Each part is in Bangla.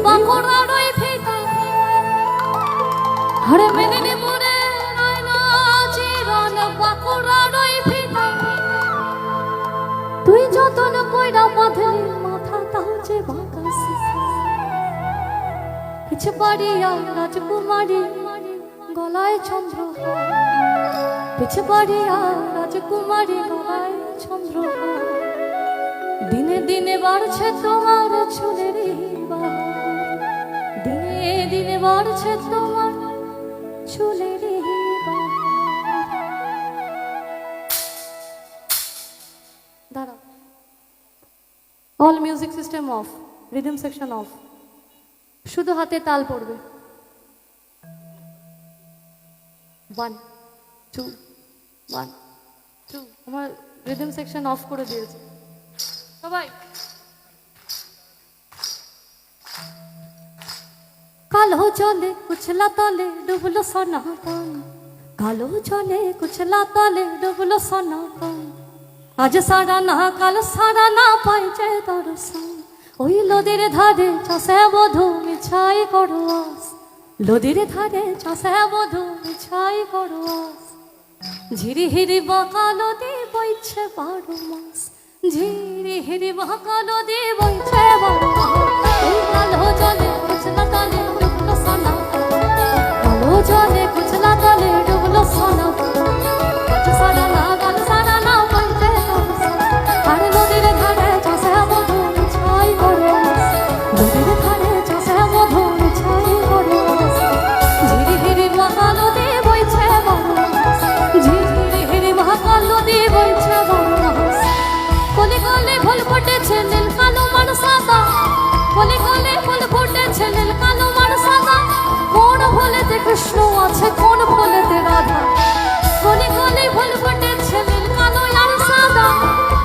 বাঁকুড়ার ওই ফিতা হরে মেদিনীপুরে চিরন বাঁকুড়ার ওই ফিতা তুই যতন কইরা বাঁধলি মাথা তাও যে বাঁকা পিছে বাড়িয়া রাজকুমারী গলায় চন্দ্র পিছে বাড়িয়া রাজকুমারী গলায় চন্দ্র দিনে দিনে বাড়ছে তোমার চুলের বাহার দিনে দিনে বাড়ছে তোমার চুলের বাহার দাঁড়া all music system of rhythm section of শুধু হাতে তাল পড়বে 1 2 1 2 আমার রিদম সেকশন অফ করে দিয়েছে সবাই কালো জলে কুচলা তলে ডুবলো সনাতন কালো জলে কুচলা তলে ডুবলো সনাতন আজ সারা না কাল সারা না পাই যে দর্শন ওই নদীর ধারে চাষে বধূ মিছাই করো আস নদীর ধারে চাষে বধূ মিছাই করো আস ঝিরি হিরি বাঁকা নদী বইছে 12 মাস ঝিরি হিরি বাঁকা নদী বইছে 12 মাস ওই কালো জলে কুচলা তলে ডুবলো সনাতন কালো জলে কুচলা তলে ডুবলো সনাতন আজ সারা না কাল সারা না পাই যে দর্শন আর নদীর ধারে চাষে বধূ মিছাই করো আস নদীর ধারে চাষে বধূ মিছাই করো আস ঝিরি হিরি বাঁকা নদী বইছে 12 মাস ঝিরি হিরি বাঁকা নদী বইছে 12 মাস কলি কলি ফুল ফুটেছে নীল কালো মার সাদা কলি কলি ফুল ফুটেছে নীল কালো মার সাদা কোন ফুলেতে কৃষ্ণ আছে কোন ফুলেতে রাধা কলি কলি ফুল ফুটেছে নীল কালো আর সাদা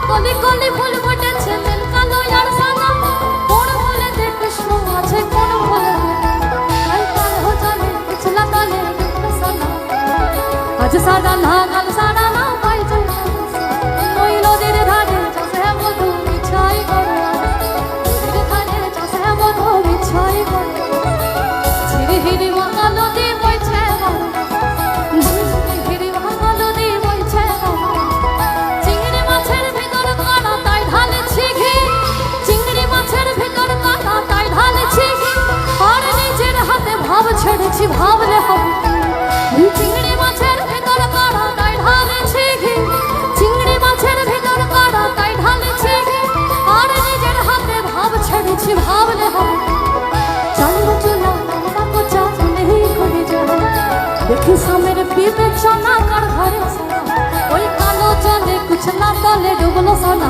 কলি কলি ফুল ফুটেছে নীল কালো আর সাদা কোন ফুলেতে কৃষ্ণ আছে কোন ফুলেতে আই কালো জলে কুচলা তলে ডুবলো সনাতন আজ সারা না কাল সারা না পাই যে ওই নদীর ধারে চাষে বধূ মিছাই করো নদীর ধারে চাষে বধূ মিছাই করো ঝিরি হিরি বাঁকা নদী বইছে 12 ঝিরি হিরি বাঁকা নদী বইছে 12 চিংড়ি মাছের ভিতর কাটা তাই ঢালেছি ঘি চিংড়ি মাছের ভিতর কাটা তাই ঢালেছি ঘি আর নিজের হাতে ভাব ছেড়েছি ভাবলে হবে ওই চিংড়ি মাছের ভিতর কাটা তাই ঢালেছি ঘি চিংড়ি মাছের ভিতর কাটা তাই ঢালেছি ঘি আর নিজের হাতে ভাব ছেড়েছি ভাবলে হবে চলো চলো বাবু চাচলে করে যাও দেখি সামের বিবেচনা কার ঘরে ওই কালো জলে কুচলা তলে ডুবলো সোনা